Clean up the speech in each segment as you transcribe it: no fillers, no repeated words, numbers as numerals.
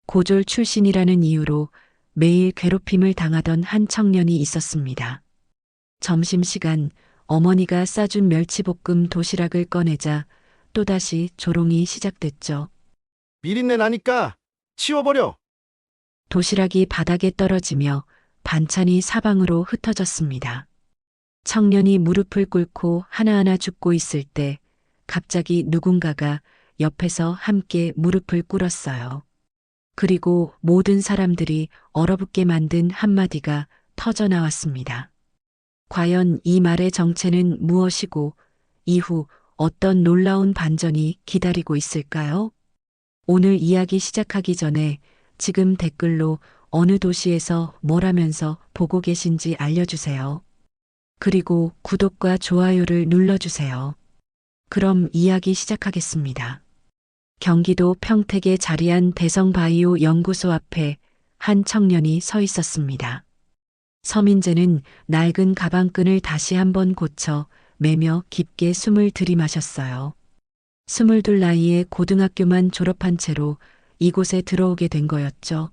고졸 출신이라는 이유로 매일 괴롭힘을 당하던 한 청년이 있었습니다. 점심시간 어머니가 싸준 멸치볶음 도시락을 꺼내자 또다시 조롱이 시작됐죠. 비린내 나니까 치워버려. 도시락이 바닥에 떨어지며 반찬이 사방으로 흩어졌습니다. 청년이 무릎을 꿇고 하나하나 줍고 있을 때 갑자기 누군가가 옆에서 함께 무릎을 꿇었어요. 그리고 모든 사람들이 얼어붙게 만든 한마디가 터져 나왔습니다. 과연 이 말의 정체는 무엇이고 이후 어떤 놀라운 반전이 기다리고 있을까요? 오늘 이야기 시작하기 전에 지금 댓글로 어느 도시에서 뭘 하면서 보고 계신지 알려주세요. 그리고 구독과 좋아요를 눌러주세요. 그럼 이야기 시작하겠습니다. 경기도 평택에 자리한 대성바이오 연구소 앞에 한 청년이 서 있었습니다. 서민재는 낡은 가방끈을 다시 한번 고쳐 매며 깊게 숨을 들이마셨어요. 22 나이에 고등학교만 졸업한 채로 이곳에 들어오게 된 거였죠.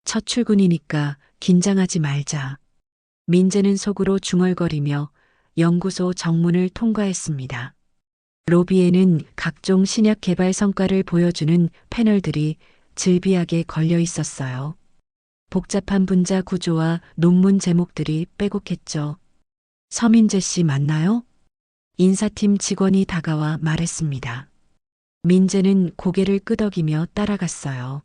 첫 출근이니까 긴장하지 말자. 민재는 속으로 중얼거리며 연구소 정문을 통과했습니다. 로비에는 각종 신약 개발 성과를 보여주는 패널들이 질비하게 걸려 있었어요. 복잡한 분자 구조와 논문 제목들이 빼곡했죠. 서민재 씨 맞나요? 인사팀 직원이 다가와 말했습니다. 민재는 고개를 끄덕이며 따라갔어요.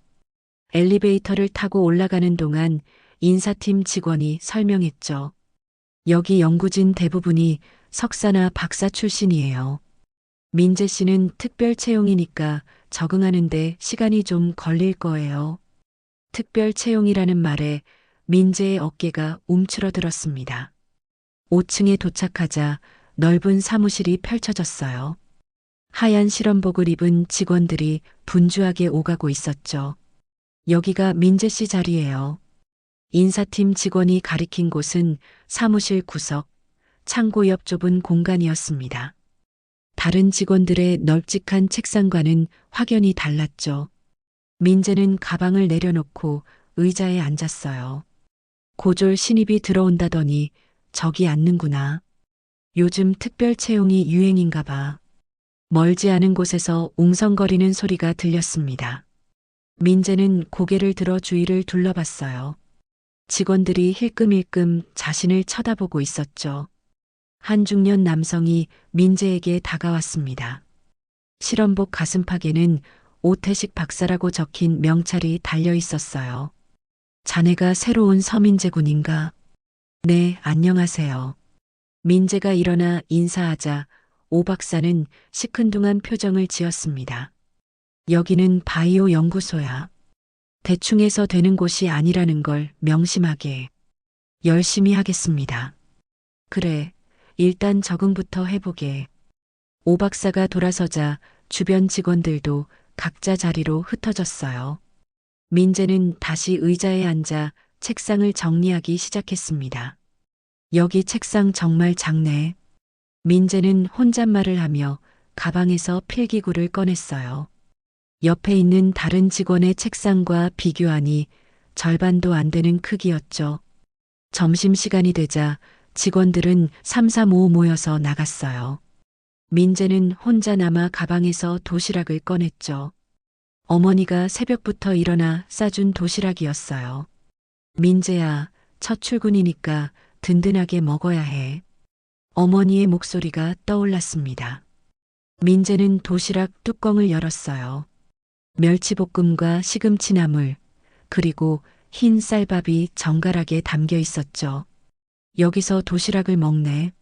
엘리베이터를 타고 올라가는 동안 인사팀 직원이 설명했죠. 여기 연구진 대부분이 석사나 박사 출신이에요. 민재 씨는 특별 채용이니까 적응하는데 시간이 좀 걸릴 거예요. 특별 채용이라는 말에 민재의 어깨가 움츠러들었습니다. 5층에 도착하자 넓은 사무실이 펼쳐졌어요. 하얀 실험복을 입은 직원들이 분주하게 오가고 있었죠. 여기가 민재 씨 자리예요. 인사팀 직원이 가리킨 곳은 사무실 구석, 창고 옆 좁은 공간이었습니다. 다른 직원들의 널찍한 책상과는 확연히 달랐죠. 민재는 가방을 내려놓고 의자에 앉았어요. 고졸 신입이 들어온다더니 저기 앉는구나. 요즘 특별 채용이 유행인가 봐. 멀지 않은 곳에서 웅성거리는 소리가 들렸습니다. 민재는 고개를 들어 주위를 둘러봤어요. 직원들이 힐끔힐끔 자신을 쳐다보고 있었죠. 한 중년 남성이 민재에게 다가왔습니다. 실험복 가슴팍에는 오태식 박사라고 적힌 명찰이 달려 있었어요. 자네가 새로운 서민재 군인가? 네, 안녕하세요. 민재가 일어나 인사하자 오 박사는 시큰둥한 표정을 지었습니다. 여기는 바이오 연구소야. 대충 해서 되는 곳이 아니라는 걸 명심하게. 열심히 하겠습니다. 그래, 일단 적응부터 해보게. 오 박사가 돌아서자 주변 직원들도 각자 자리로 흩어졌어요. 민재는 다시 의자에 앉아 책상을 정리하기 시작했습니다. 여기 책상 정말 작네. 민재는 혼잣말을 하며 가방에서 필기구를 꺼냈어요. 옆에 있는 다른 직원의 책상과 비교하니 절반도 안 되는 크기였죠. 점심시간이 되자 직원들은 삼삼오오 모여서 나갔어요. 민재는 혼자 남아 가방에서 도시락을 꺼냈죠. 어머니가 새벽부터 일어나 싸준 도시락이었어요. 민재야, 첫 출근이니까 든든하게 먹어야 해. 어머니의 목소리가 떠올랐습니다. 민재는 도시락 뚜껑을 열었어요. 멸치볶음과 시금치나물, 그리고 흰 쌀밥이 정갈하게 담겨 있었죠. 여기서 도시락을 먹네.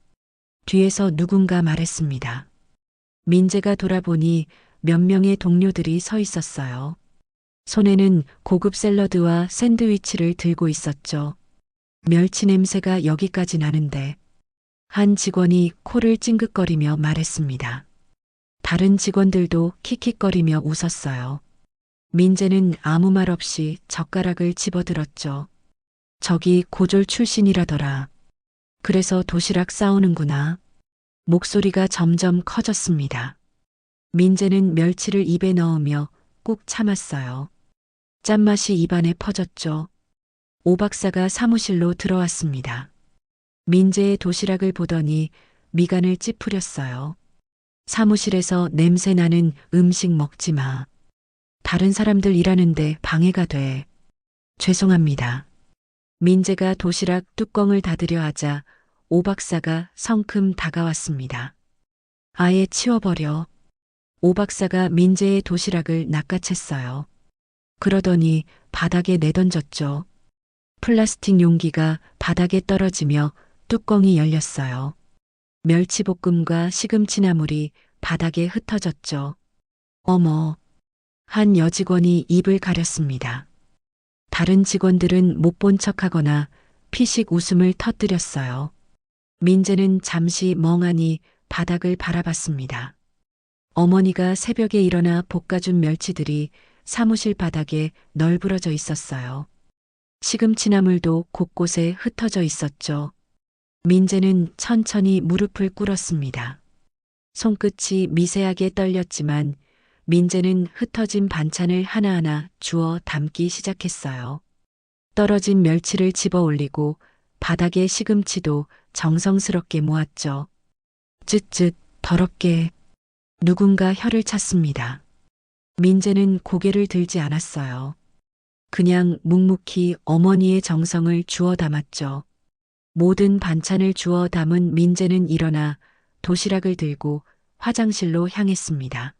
뒤에서 누군가 말했습니다. 민재가 돌아보니 몇 명의 동료들이 서 있었어요. 손에는 고급 샐러드와 샌드위치를 들고 있었죠. 멸치 냄새가 여기까지 나는데. 한 직원이 코를 찡긋거리며 말했습니다. 다른 직원들도 킥킥거리며 웃었어요. 민재는 아무 말 없이 젓가락을 집어들었죠. 저기 고졸 출신이라더라. 그래서 도시락 싸우는구나. 목소리가 점점 커졌습니다. 민재는 멸치를 입에 넣으며 꾹 참았어요. 짠맛이 입안에 퍼졌죠. 오 박사가 사무실로 들어왔습니다. 민재의 도시락을 보더니 미간을 찌푸렸어요. 사무실에서 냄새 나는 음식 먹지 마. 다른 사람들 일하는데 방해가 돼. 죄송합니다. 민재가 도시락 뚜껑을 닫으려 하자 오 박사가 성큼 다가왔습니다. 아예 치워버려. 오 박사가 민재의 도시락을 낚아챘어요. 그러더니 바닥에 내던졌죠. 플라스틱 용기가 바닥에 떨어지며 뚜껑이 열렸어요. 멸치볶음과 시금치나물이 바닥에 흩어졌죠. 어머, 한 여직원이 입을 가렸습니다. 다른 직원들은 못 본 척하거나 피식 웃음을 터뜨렸어요. 민재는 잠시 멍하니 바닥을 바라봤습니다. 어머니가 새벽에 일어나 볶아준 멸치들이 사무실 바닥에 널브러져 있었어요. 시금치나물도 곳곳에 흩어져 있었죠. 민재는 천천히 무릎을 꿇었습니다. 손끝이 미세하게 떨렸지만 민재는 흩어진 반찬을 하나하나 주워 담기 시작했어요. 떨어진 멸치를 집어 올리고 바닥에 시금치도 정성스럽게 모았죠. 쯧쯧 더럽게. 누군가 혀를 찼습니다. 민재는 고개를 들지 않았어요. 그냥 묵묵히 어머니의 정성을 주워 담았죠. 모든 반찬을 주워 담은 민재는 일어나 도시락을 들고 화장실로 향했습니다.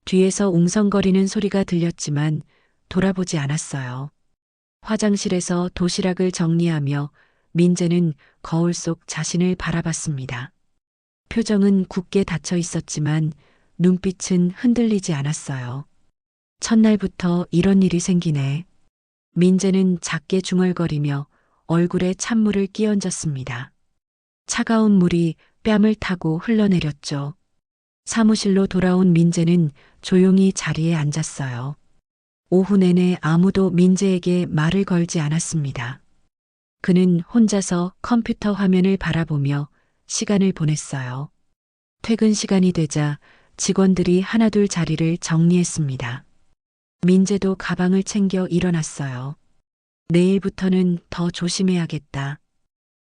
뒤에서 웅성거리는 소리가 들렸지만 돌아보지 않았어요. 화장실에서 도시락을 정리하며 민재는 거울 속 자신을 바라봤습니다. 표정은 굳게 닫혀 있었지만 눈빛은 흔들리지 않았어요. 첫날부터 이런 일이 생기네. 민재는 작게 중얼거리며 얼굴에 찬물을 끼얹었습니다. 차가운 물이 뺨을 타고 흘러내렸죠. 사무실로 돌아온 민재는 조용히 자리에 앉았어요. 오후 내내 아무도 민재에게 말을 걸지 않았습니다. 그는 혼자서 컴퓨터 화면을 바라보며 시간을 보냈어요. 퇴근 시간이 되자 직원들이 하나둘 자리를 정리했습니다. 민재도 가방을 챙겨 일어났어요. 내일부터는 더 조심해야겠다.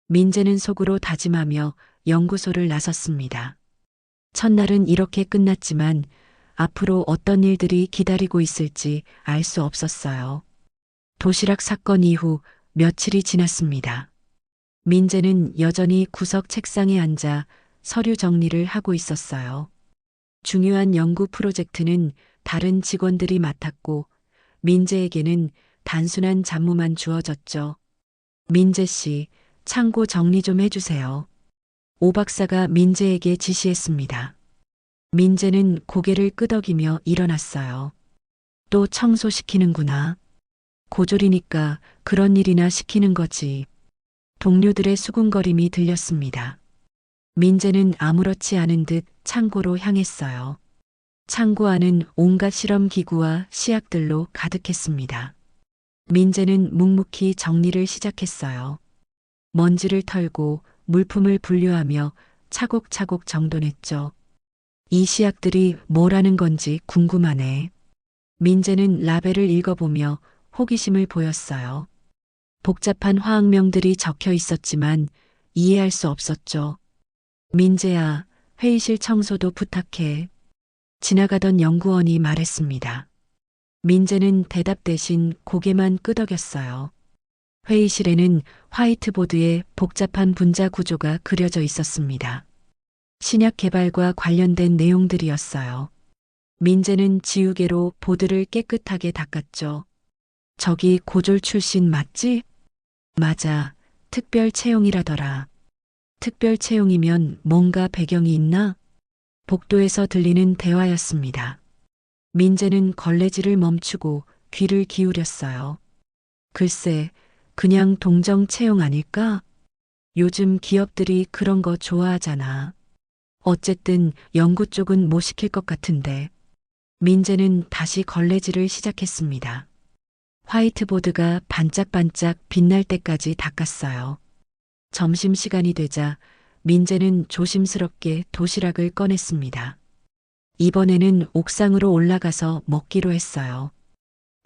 민재는 속으로 다짐하며 연구소를 나섰습니다. 첫날은 이렇게 끝났지만 앞으로 어떤 일들이 기다리고 있을지 알 수 없었어요. 도시락 사건 이후 며칠이 지났습니다. 민재는 여전히 구석 책상에 앉아 서류 정리를 하고 있었어요. 중요한 연구 프로젝트는 다른 직원들이 맡았고 민재에게는 단순한 잡무만 주어졌죠. 민재 씨, 창고 정리 좀 해주세요. 오 박사가 민재에게 지시했습니다. 민재는 고개를 끄덕이며 일어났어요. 또 청소시키는구나. 고졸이니까 그런 일이나 시키는 거지. 동료들의 수군거림이 들렸습니다. 민재는 아무렇지 않은 듯 창고로 향했어요. 창고 안은 온갖 실험 기구와 시약들로 가득했습니다. 민재는 묵묵히 정리를 시작했어요. 먼지를 털고 물품을 분류하며 차곡차곡 정돈했죠. 이 시약들이 뭐라는 건지 궁금하네. 민재는 라벨을 읽어보며 호기심을 보였어요. 복잡한 화학명들이 적혀 있었지만 이해할 수 없었죠. 민재야, 회의실 청소도 부탁해. 지나가던 연구원이 말했습니다. 민재는 대답 대신 고개만 끄덕였어요. 회의실에는 화이트보드에 복잡한 분자 구조가 그려져 있었습니다. 신약 개발과 관련된 내용들이었어요. 민재는 지우개로 보드를 깨끗하게 닦았죠. 저기 고졸 출신 맞지? 맞아. 특별 채용이라더라. 특별 채용이면 뭔가 배경이 있나? 복도에서 들리는 대화였습니다. 민재는 걸레질을 멈추고 귀를 기울였어요. 글쎄, 그냥 동정 채용 아닐까? 요즘 기업들이 그런 거 좋아하잖아. 어쨌든 연구 쪽은 못 시킬 것 같은데. 민재는 다시 걸레질을 시작했습니다. 화이트보드가 반짝반짝 빛날 때까지 닦았어요. 점심시간이 되자 민재는 조심스럽게 도시락을 꺼냈습니다. 이번에는 옥상으로 올라가서 먹기로 했어요.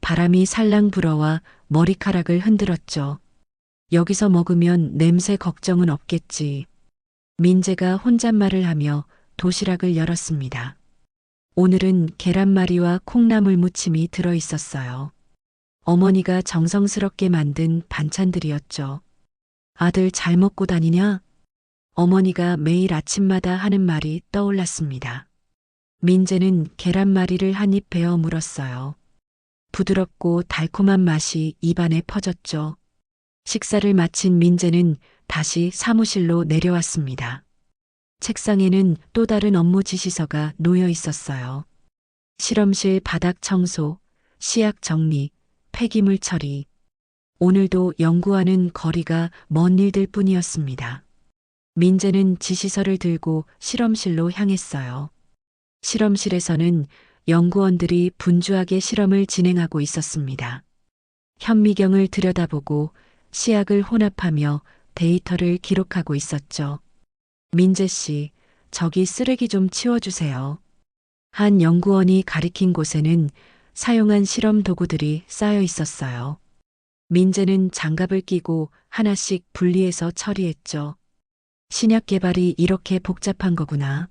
바람이 살랑 불어와 머리카락을 흔들었죠. 여기서 먹으면 냄새 걱정은 없겠지. 민재가 혼잣말을 하며 도시락을 열었습니다. 오늘은 계란말이와 콩나물 무침이 들어 있었어요. 어머니가 정성스럽게 만든 반찬들이었죠. 아들 잘 먹고 다니냐? 어머니가 매일 아침마다 하는 말이 떠올랐습니다. 민재는 계란말이를 한 입 베어 물었어요. 부드럽고 달콤한 맛이 입안에 퍼졌죠. 식사를 마친 민재는 다시 사무실로 내려왔습니다. 책상에는 또 다른 업무 지시서가 놓여 있었어요. 실험실 바닥 청소, 시약 정리, 폐기물 처리. 오늘도 연구하는 거리가 먼 일들 뿐이었습니다. 민재는 지시서를 들고 실험실로 향했어요. 실험실에서는 연구원들이 분주하게 실험을 진행하고 있었습니다. 현미경을 들여다보고 시약을 혼합하며 데이터를 기록하고 있었죠. 민재 씨, 저기 쓰레기 좀 치워주세요. 한 연구원이 가리킨 곳에는 사용한 실험 도구들이 쌓여 있었어요. 민재는 장갑을 끼고 하나씩 분리해서 처리했죠. 신약 개발이 이렇게 복잡한 거구나.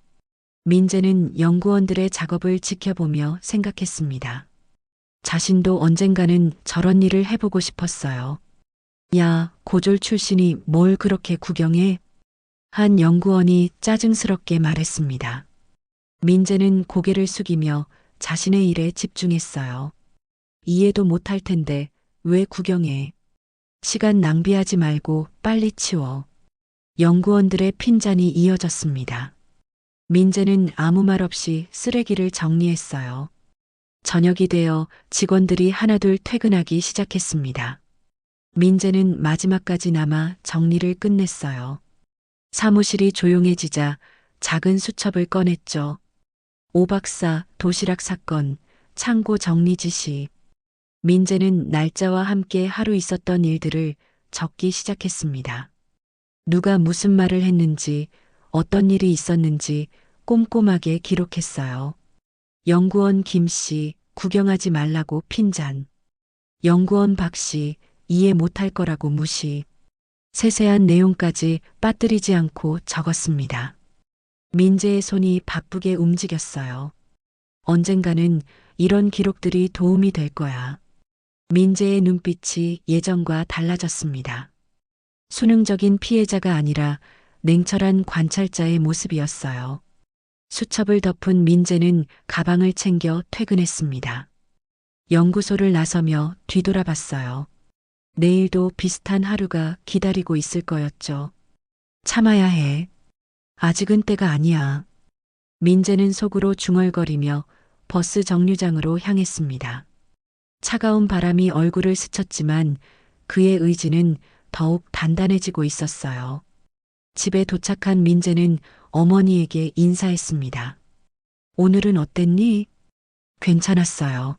민재는 연구원들의 작업을 지켜보며 생각했습니다. 자신도 언젠가는 저런 일을 해보고 싶었어요. 야, 고졸 출신이 뭘 그렇게 구경해? 한 연구원이 짜증스럽게 말했습니다. 민재는 고개를 숙이며 자신의 일에 집중했어요. 이해도 못할 텐데 왜 구경해? 시간 낭비하지 말고 빨리 치워. 연구원들의 핀잔이 이어졌습니다. 민재는 아무 말 없이 쓰레기를 정리했어요. 저녁이 되어 직원들이 하나둘 퇴근하기 시작했습니다. 민재는 마지막까지 남아 정리를 끝냈어요. 사무실이 조용해지자 작은 수첩을 꺼냈죠. 오 박사 도시락 사건, 창고 정리 지시. 민재는 날짜와 함께 하루 있었던 일들을 적기 시작했습니다. 누가 무슨 말을 했는지, 어떤 일이 있었는지 꼼꼼하게 기록했어요. 연구원 김 씨, 구경하지 말라고 핀잔. 연구원 박 씨, 이해 못할 거라고 무시. 세세한 내용까지 빠뜨리지 않고 적었습니다. 민재의 손이 바쁘게 움직였어요. 언젠가는 이런 기록들이 도움이 될 거야. 민재의 눈빛이 예전과 달라졌습니다. 수능적인 피해자가 아니라 냉철한 관찰자의 모습이었어요. 수첩을 덮은 민재는 가방을 챙겨 퇴근했습니다. 연구소를 나서며 뒤돌아봤어요. 내일도 비슷한 하루가 기다리고 있을 거였죠. 참아야 해. 아직은 때가 아니야. 민재는 속으로 중얼거리며 버스 정류장으로 향했습니다. 차가운 바람이 얼굴을 스쳤지만 그의 의지는 더욱 단단해지고 있었어요. 집에 도착한 민재는 어머니에게 인사했습니다. 오늘은 어땠니? 괜찮았어요.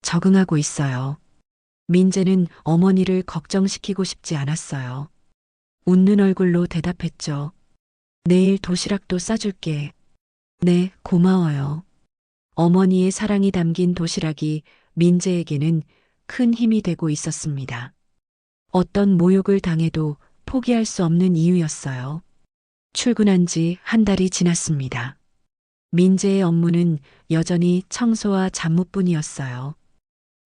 적응하고 있어요. 민재는 어머니를 걱정시키고 싶지 않았어요. 웃는 얼굴로 대답했죠. 내일 도시락도 싸줄게. 네, 고마워요. 어머니의 사랑이 담긴 도시락이 민재에게는 큰 힘이 되고 있었습니다. 어떤 모욕을 당해도 포기할 수 없는 이유였어요. 출근한 지 한 달이 지났습니다. 민재의 업무는 여전히 청소와 잡무뿐이었어요.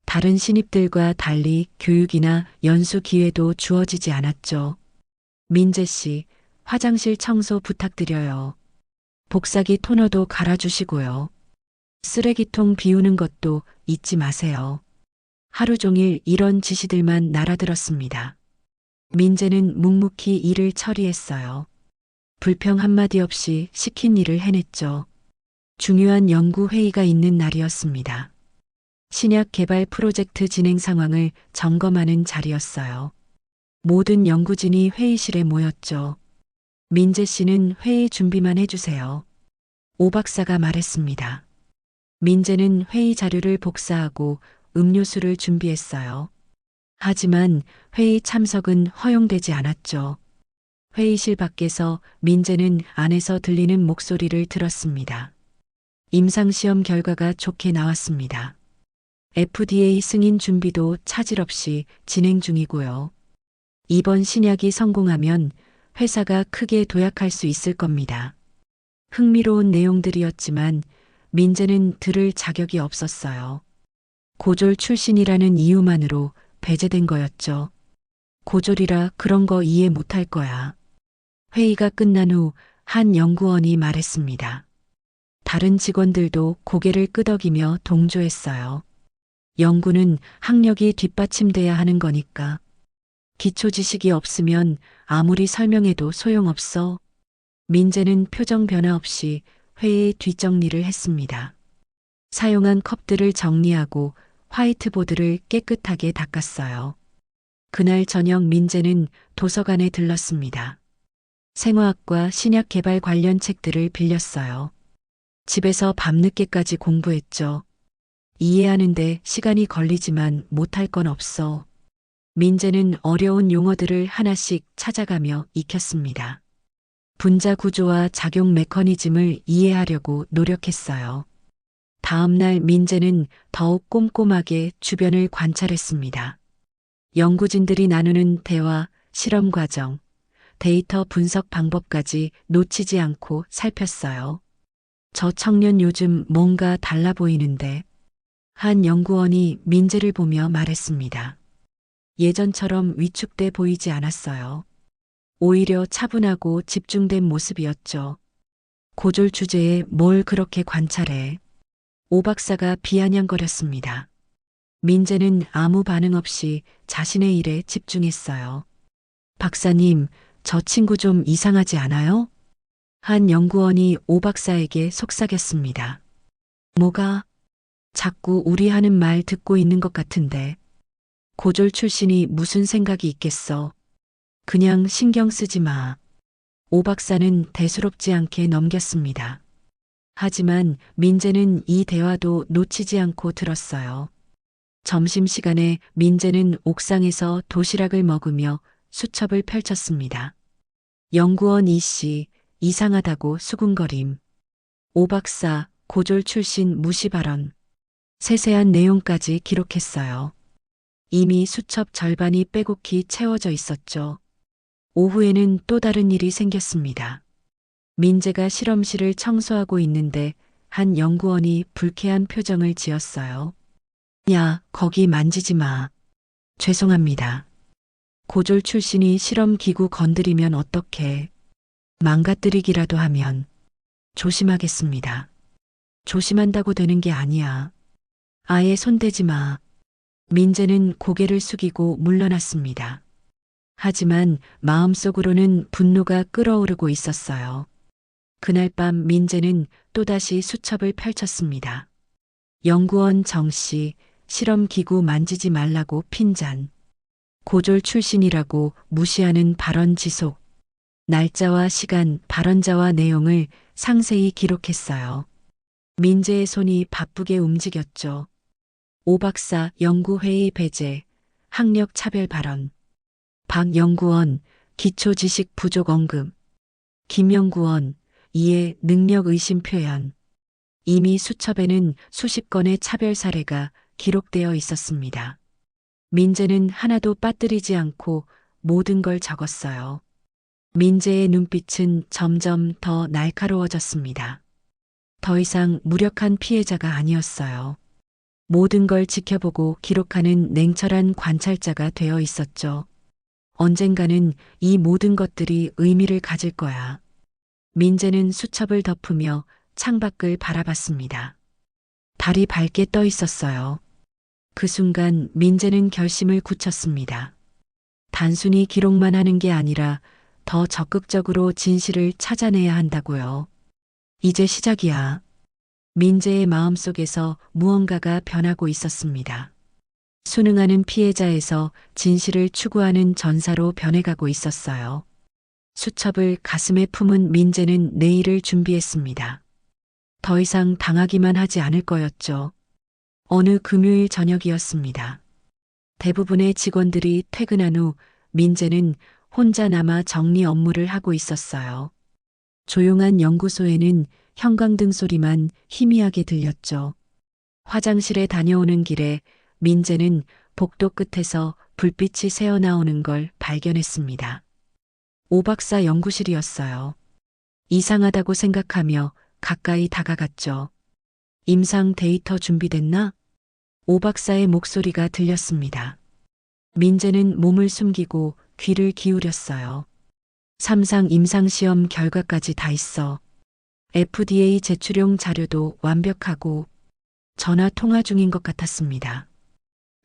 다른 신입들과 달리 교육이나 연수 기회도 주어지지 않았죠. 민재 씨, 화장실 청소 부탁드려요. 복사기 토너도 갈아주시고요. 쓰레기통 비우는 것도 잊지 마세요. 하루 종일 이런 지시들만 날아들었습니다. 민재는 묵묵히 일을 처리했어요. 불평 한마디 없이 시킨 일을 해냈죠. 중요한 연구 회의가 있는 날이었습니다. 신약 개발 프로젝트 진행 상황을 점검하는 자리였어요. 모든 연구진이 회의실에 모였죠. 민재 씨는 회의 준비만 해주세요. 오 박사가 말했습니다. 민재는 회의 자료를 복사하고 음료수를 준비했어요. 하지만 회의 참석은 허용되지 않았죠. 회의실 밖에서 민재는 안에서 들리는 목소리를 들었습니다. 임상시험 결과가 좋게 나왔습니다. FDA 승인 준비도 차질 없이 진행 중이고요. 이번 신약이 성공하면 회사가 크게 도약할 수 있을 겁니다. 흥미로운 내용들이었지만 민재는 들을 자격이 없었어요. 고졸 출신이라는 이유만으로 배제된 거였죠. 고졸이라 그런 거 이해 못할 거야. 회의가 끝난 후 한 연구원이 말했습니다. 다른 직원들도 고개를 끄덕이며 동조했어요. 연구는 학력이 뒷받침돼야 하는 거니까. 기초 지식이 없으면 아무리 설명해도 소용없어. 민재는 표정 변화 없이 회의 뒷정리를 했습니다. 사용한 컵들을 정리하고 화이트보드를 깨끗하게 닦았어요. 그날 저녁 민재는 도서관에 들렀습니다. 생화학과 신약 개발 관련 책들을 빌렸어요. 집에서 밤늦게까지 공부했죠. 이해하는데 시간이 걸리지만 못할 건 없어. 민재는 어려운 용어들을 하나씩 찾아가며 익혔습니다. 분자 구조와 작용 메커니즘을 이해하려고 노력했어요. 다음 날 민재는 더욱 꼼꼼하게 주변을 관찰했습니다. 연구진들이 나누는 대화, 실험 과정, 데이터 분석 방법까지 놓치지 않고 살폈어요. 저 청년 요즘 뭔가 달라 보이는데 한 연구원이 민재를 보며 말했습니다. 예전처럼 위축돼 보이지 않았어요. 오히려 차분하고 집중된 모습이었죠. 고졸 주제에 뭘 그렇게 관찰해? 오 박사가 비아냥거렸습니다. 민재는 아무 반응 없이 자신의 일에 집중했어요. 박사님, 저 친구 좀 이상하지 않아요? 한 연구원이 오 박사에게 속삭였습니다. 뭐가? 자꾸 우리 하는 말 듣고 있는 것 같은데. 고졸 출신이 무슨 생각이 있겠어. 그냥 신경 쓰지 마. 오 박사는 대수롭지 않게 넘겼습니다. 하지만 민재는 이 대화도 놓치지 않고 들었어요. 점심시간에 민재는 옥상에서 도시락을 먹으며 수첩을 펼쳤습니다. 연구원 이씨, 이상하다고 수군거림. 오 박사, 고졸 출신 무시 발언. 세세한 내용까지 기록했어요. 이미 수첩 절반이 빼곡히 채워져 있었죠. 오후에는 또 다른 일이 생겼습니다. 민재가 실험실을 청소하고 있는데 한 연구원이 불쾌한 표정을 지었어요. 야, 거기 만지지 마. 죄송합니다. 고졸 출신이 실험기구 건드리면 어떡해. 망가뜨리기라도 하면 조심하겠습니다. 조심한다고 되는 게 아니야. 아예 손대지 마. 민재는 고개를 숙이고 물러났습니다. 하지만 마음속으로는 분노가 끓어오르고 있었어요. 그날 밤 민재는 또다시 수첩을 펼쳤습니다. 연구원 정씨, 실험기구 만지지 말라고 핀잔. 고졸 출신이라고 무시하는 발언 지속. 날짜와 시간, 발언자와 내용을 상세히 기록했어요. 민재의 손이 바쁘게 움직였죠. 오 박사 연구회의 배제, 학력 차별 발언. 박 연구원, 기초 지식 부족 언급. 김 연구원, 이해 능력 의심 표현. 이미 수첩에는 수십 건의 차별 사례가 기록되어 있었습니다. 민재는 하나도 빠뜨리지 않고 모든 걸 적었어요. 민재의 눈빛은 점점 더 날카로워졌습니다. 더 이상 무력한 피해자가 아니었어요. 모든 걸 지켜보고 기록하는 냉철한 관찰자가 되어 있었죠. 언젠가는 이 모든 것들이 의미를 가질 거야. 민재는 수첩을 덮으며 창밖을 바라봤습니다. 달이 밝게 떠 있었어요. 그 순간 민재는 결심을 굳혔습니다. 단순히 기록만 하는 게 아니라 더 적극적으로 진실을 찾아내야 한다고요. 이제 시작이야. 민재의 마음속에서 무언가가 변하고 있었습니다. 순응하는 피해자에서 진실을 추구하는 전사로 변해가고 있었어요. 수첩을 가슴에 품은 민재는 내일을 준비했습니다. 더 이상 당하기만 하지 않을 거였죠. 어느 금요일 저녁이었습니다. 대부분의 직원들이 퇴근한 후 민재는 혼자 남아 정리 업무를 하고 있었어요. 조용한 연구소에는 형광등 소리만 희미하게 들렸죠. 화장실에 다녀오는 길에 민재는 복도 끝에서 불빛이 새어나오는 걸 발견했습니다. 오 박사 연구실이었어요. 이상하다고 생각하며 가까이 다가갔죠. 임상 데이터 준비됐나? 오 박사의 목소리가 들렸습니다. 민재는 몸을 숨기고 귀를 기울였어요. 삼상 임상시험 결과까지 다 있어. FDA 제출용 자료도 완벽하고 전화 통화 중인 것 같았습니다.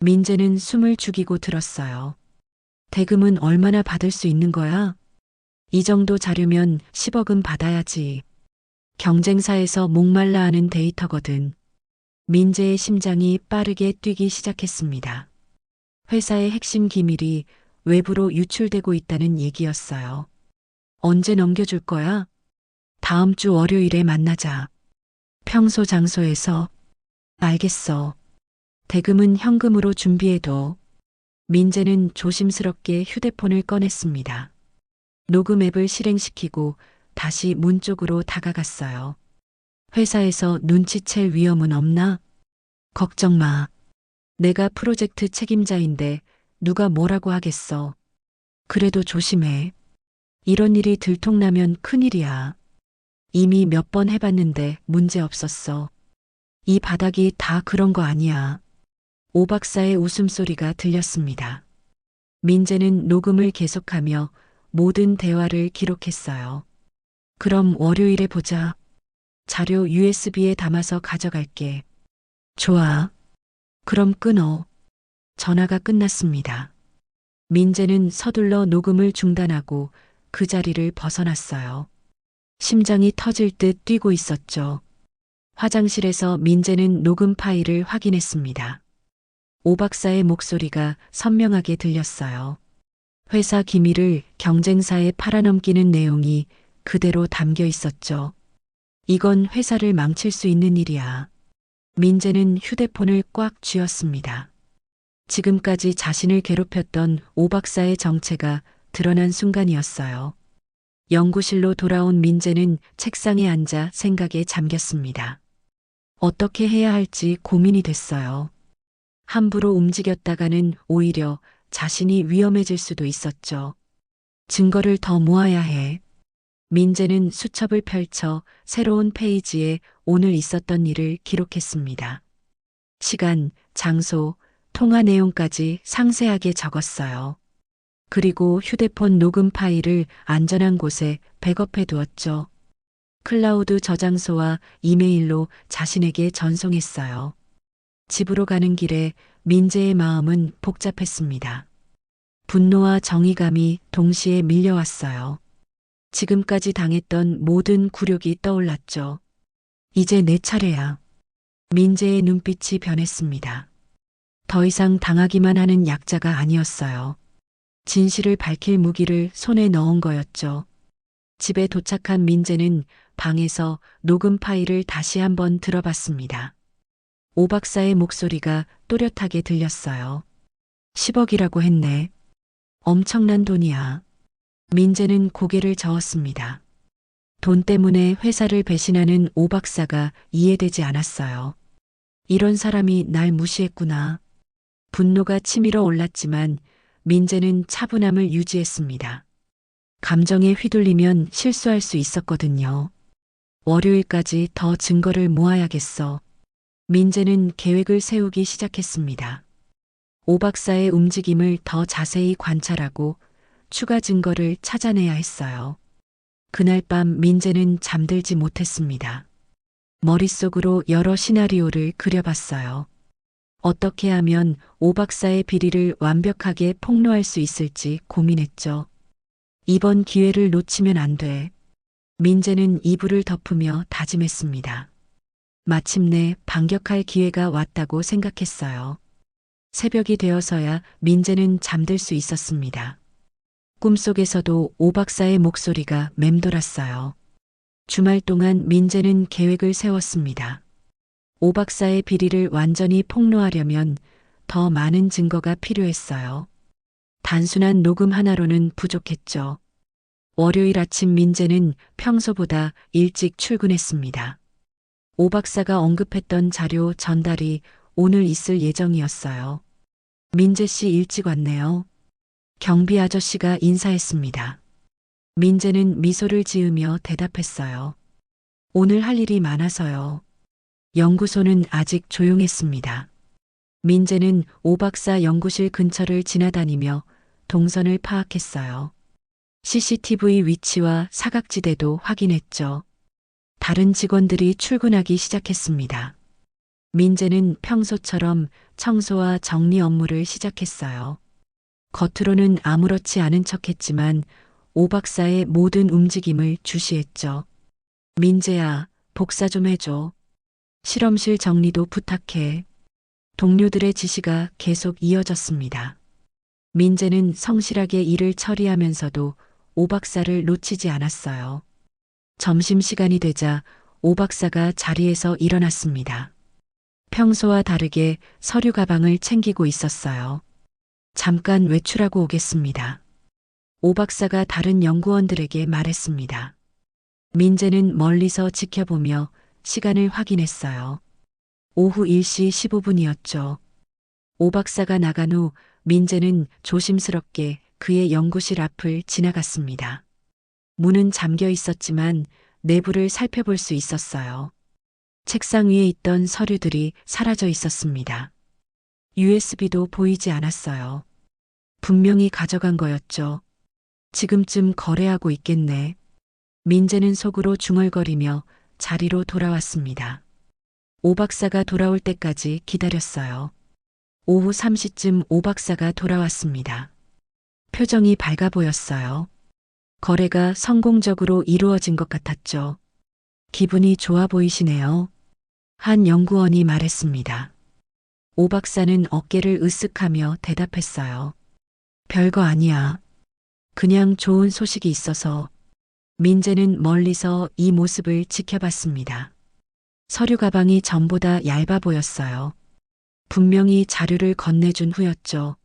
민재는 숨을 죽이고 들었어요. 대금은 얼마나 받을 수 있는 거야? 이 정도 자료면 10억은 받아야지. 경쟁사에서 목말라 하는 데이터거든. 민재의 심장이 빠르게 뛰기 시작했습니다. 회사의 핵심 기밀이 외부로 유출되고 있다는 얘기였어요. 언제 넘겨줄 거야? 다음 주 월요일에 만나자. 평소 장소에서. 알겠어. 대금은 현금으로 준비해둬. 민재는 조심스럽게 휴대폰을 꺼냈습니다. 녹음 앱을 실행시키고 다시 문 쪽으로 다가갔어요. 회사에서 눈치챌 위험은 없나? 걱정 마. 내가 프로젝트 책임자인데 누가 뭐라고 하겠어. 그래도 조심해. 이런 일이 들통나면 큰일이야. 이미 몇 번 해봤는데 문제 없었어. 이 바닥이 다 그런 거 아니야. 오 박사의 웃음소리가 들렸습니다. 민재는 녹음을 계속하며 모든 대화를 기록했어요. 그럼 월요일에 보자. 자료 USB에 담아서 가져갈게. 좋아. 그럼 끊어. 전화가 끝났습니다. 민재는 서둘러 녹음을 중단하고 그 자리를 벗어났어요. 심장이 터질 듯 뛰고 있었죠. 화장실에서 민재는 녹음 파일을 확인했습니다. 오 박사의 목소리가 선명하게 들렸어요. 회사 기밀을 경쟁사에 팔아넘기는 내용이 그대로 담겨 있었죠. 이건 회사를 망칠 수 있는 일이야. 민재는 휴대폰을 꽉 쥐었습니다. 지금까지 자신을 괴롭혔던 오 박사의 정체가 드러난 순간이었어요. 연구실로 돌아온 민재는 책상에 앉아 생각에 잠겼습니다. 어떻게 해야 할지 고민이 됐어요. 함부로 움직였다가는 오히려 자신이 위험해질 수도 있었죠. 증거를 더 모아야 해. 민재는 수첩을 펼쳐 새로운 페이지에 오늘 있었던 일을 기록했습니다. 시간, 장소, 통화 내용까지 상세하게 적었어요. 그리고 휴대폰 녹음 파일을 안전한 곳에 백업해 두었죠. 클라우드 저장소와 이메일로 자신에게 전송했어요. 집으로 가는 길에 민재의 마음은 복잡했습니다. 분노와 정의감이 동시에 밀려왔어요. 지금까지 당했던 모든 굴욕이 떠올랐죠. 이제 내 차례야. 민재의 눈빛이 변했습니다. 더 이상 당하기만 하는 약자가 아니었어요. 진실을 밝힐 무기를 손에 넣은 거였죠. 집에 도착한 민재는 방에서 녹음 파일을 다시 한번 들어봤습니다. 오 박사의 목소리가 또렷하게 들렸어요. 10억이라고 했네. 엄청난 돈이야. 민재는 고개를 저었습니다. 돈 때문에 회사를 배신하는 오 박사가 이해되지 않았어요. 이런 사람이 날 무시했구나. 분노가 치밀어 올랐지만 민재는 차분함을 유지했습니다. 감정에 휘둘리면 실수할 수 있었거든요. 월요일까지 더 증거를 모아야겠어. 민재는 계획을 세우기 시작했습니다. 오 박사의 움직임을 더 자세히 관찰하고 추가 증거를 찾아내야 했어요. 그날 밤 민재는 잠들지 못했습니다. 머릿속으로 여러 시나리오를 그려봤어요. 어떻게 하면 오 박사의 비리를 완벽하게 폭로할 수 있을지 고민했죠. 이번 기회를 놓치면 안 돼. 민재는 이불을 덮으며 다짐했습니다. 마침내 반격할 기회가 왔다고 생각했어요. 새벽이 되어서야 민재는 잠들 수 있었습니다. 꿈속에서도 오 박사의 목소리가 맴돌았어요. 주말 동안 민재는 계획을 세웠습니다. 오 박사의 비리를 완전히 폭로하려면 더 많은 증거가 필요했어요. 단순한 녹음 하나로는 부족했죠. 월요일 아침 민재는 평소보다 일찍 출근했습니다. 오 박사가 언급했던 자료 전달이 오늘 있을 예정이었어요. 민재 씨 일찍 왔네요. 경비 아저씨가 인사했습니다. 민재는 미소를 지으며 대답했어요. 오늘 할 일이 많아서요. 연구소는 아직 조용했습니다. 민재는 오 박사 연구실 근처를 지나다니며 동선을 파악했어요. CCTV 위치와 사각지대도 확인했죠. 다른 직원들이 출근하기 시작했습니다. 민재는 평소처럼 청소와 정리 업무를 시작했어요. 겉으로는 아무렇지 않은 척했지만 오 박사의 모든 움직임을 주시했죠. 민재야, 복사 좀 해줘. 실험실 정리도 부탁해. 동료들의 지시가 계속 이어졌습니다. 민재는 성실하게 일을 처리하면서도 오 박사를 놓치지 않았어요. 점심시간이 되자 오 박사가 자리에서 일어났습니다. 평소와 다르게 서류 가방을 챙기고 있었어요. 잠깐 외출하고 오겠습니다. 오 박사가 다른 연구원들에게 말했습니다. 민재는 멀리서 지켜보며 시간을 확인했어요. 오후 1시 15분이었죠. 오 박사가 나간 후 민재는 조심스럽게 그의 연구실 앞을 지나갔습니다. 문은 잠겨 있었지만 내부를 살펴볼 수 있었어요. 책상 위에 있던 서류들이 사라져 있었습니다. USB도 보이지 않았어요. 분명히 가져간 거였죠. 지금쯤 거래하고 있겠네. 민재는 속으로 중얼거리며 자리로 돌아왔습니다. 오 박사가 돌아올 때까지 기다렸어요. 오후 3시쯤 오 박사가 돌아왔습니다. 표정이 밝아 보였어요. 거래가 성공적으로 이루어진 것 같았죠. 기분이 좋아 보이시네요. 한 연구원이 말했습니다. 오 박사는 어깨를 으쓱하며 대답했어요. 별거 아니야. 그냥 좋은 소식이 있어서. 민재는 멀리서 이 모습을 지켜봤습니다. 서류 가방이 전보다 얇아 보였어요. 분명히 자료를 건네준 후였죠.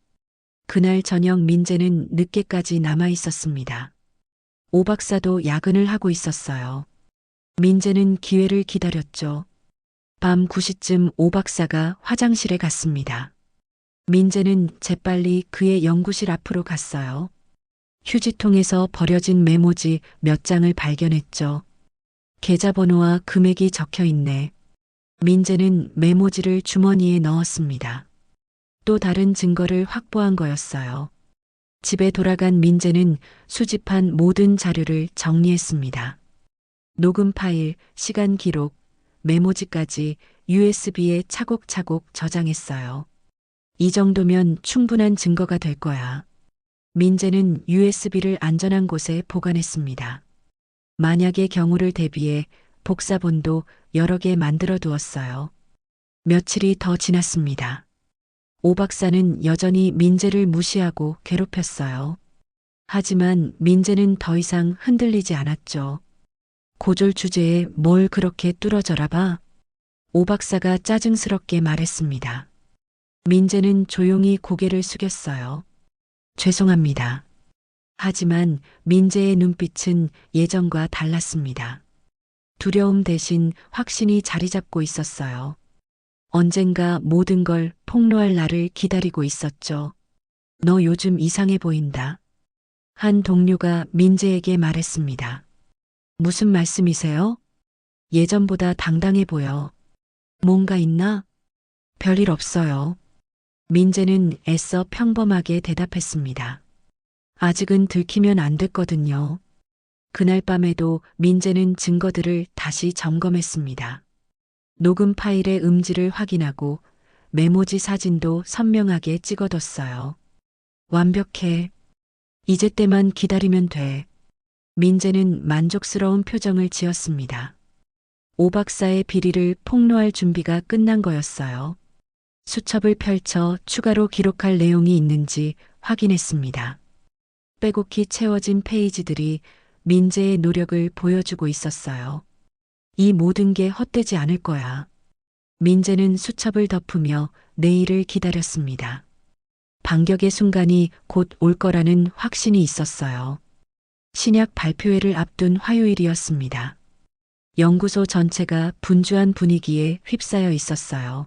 그날 저녁 민재는 늦게까지 남아 있었습니다. 오 박사도 야근을 하고 있었어요. 민재는 기회를 기다렸죠. 밤 9시쯤 오 박사가 화장실에 갔습니다. 민재는 재빨리 그의 연구실 앞으로 갔어요. 휴지통에서 버려진 메모지 몇 장을 발견했죠. 계좌번호와 금액이 적혀 있네. 민재는 메모지를 주머니에 넣었습니다. 또 다른 증거를 확보한 거였어요. 집에 돌아간 민재는 수집한 모든 자료를 정리했습니다. 녹음 파일, 시간 기록, 메모지까지 USB에 차곡차곡 저장했어요. 이 정도면 충분한 증거가 될 거야. 민재는 USB를 안전한 곳에 보관했습니다. 만약의 경우를 대비해 복사본도 여러 개 만들어 두었어요. 며칠이 더 지났습니다. 오 박사는 여전히 민재를 무시하고 괴롭혔어요. 하지만 민재는 더 이상 흔들리지 않았죠. 고졸 주제에 뭘 그렇게 뚫어져라 봐. 오 박사가 짜증스럽게 말했습니다. 민재는 조용히 고개를 숙였어요. 죄송합니다. 하지만 민재의 눈빛은 예전과 달랐습니다. 두려움 대신 확신이 자리 잡고 있었어요. 언젠가 모든 걸 폭로할 날을 기다리고 있었죠. 너 요즘 이상해 보인다. 한 동료가 민재에게 말했습니다. 무슨 말씀이세요? 예전보다 당당해 보여. 뭔가 있나? 별일 없어요. 민재는 애써 평범하게 대답했습니다. 아직은 들키면 안 됐거든요. 그날 밤에도 민재는 증거들을 다시 점검했습니다. 녹음 파일의 음질을 확인하고 메모지 사진도 선명하게 찍어뒀어요. 완벽해. 이제 때만 기다리면 돼. 민재는 만족스러운 표정을 지었습니다. 오 박사의 비리를 폭로할 준비가 끝난 거였어요. 수첩을 펼쳐 추가로 기록할 내용이 있는지 확인했습니다. 빼곡히 채워진 페이지들이 민재의 노력을 보여주고 있었어요. 이 모든 게 헛되지 않을 거야. 민재는 수첩을 덮으며 내일을 기다렸습니다. 반격의 순간이 곧 올 거라는 확신이 있었어요. 신약 발표회를 앞둔 화요일이었습니다. 연구소 전체가 분주한 분위기에 휩싸여 있었어요.